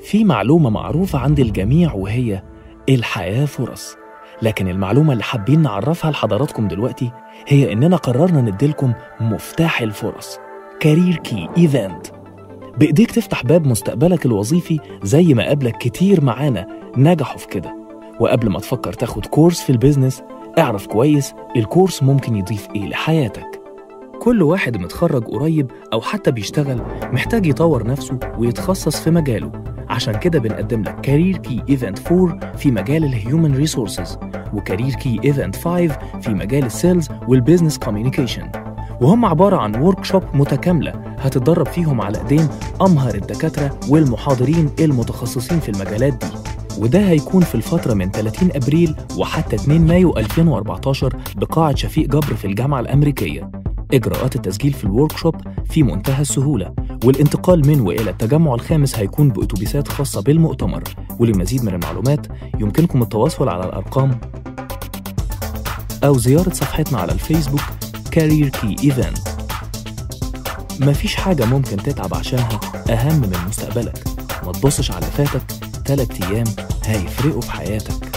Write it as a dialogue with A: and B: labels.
A: في معلومة معروفة عند الجميع وهي الحياة فرص، لكن المعلومة اللي حابين نعرفها لحضراتكم دلوقتي هي إننا قررنا نديلكم مفتاح الفرص، كارير كي إيفنت. بإيديك تفتح باب مستقبلك الوظيفي زي ما قابلك كتير معانا نجحوا في كده. وقبل ما تفكر تاخد كورس في البيزنس، اعرف كويس الكورس ممكن يضيف إيه لحياتك. كل واحد متخرج قريب أو حتى بيشتغل محتاج يطور نفسه ويتخصص في مجاله، عشان كده بنقدم لك كارير كي إيفنت 4 في مجال الهيومن ريسورسز، وكارير كي إيفنت 5 في مجال السيلز والبيزنس كوميونيكيشن، وهم عبارة عن وركشوب متكاملة هتتدرب فيهم على ايدين أمهر الدكاترة والمحاضرين المتخصصين في المجالات دي. وده هيكون في الفترة من 30 أبريل وحتى 2 مايو 2014 بقاعة شفيق جبر في الجامعة الأمريكية. إجراءات التسجيل في الوركشوب في منتهى السهولة، والانتقال من وإلى التجمع الخامس هيكون بأتوبيسات خاصة بالمؤتمر. ولمزيد من المعلومات يمكنكم التواصل على الأرقام أو زيارة صفحتنا على الفيسبوك كارير كي إيفنت. مفيش حاجة ممكن تتعب عشانها أهم من مستقبلك. ما تبصش على فاتك، 3 أيام هيفرقوا في حياتك.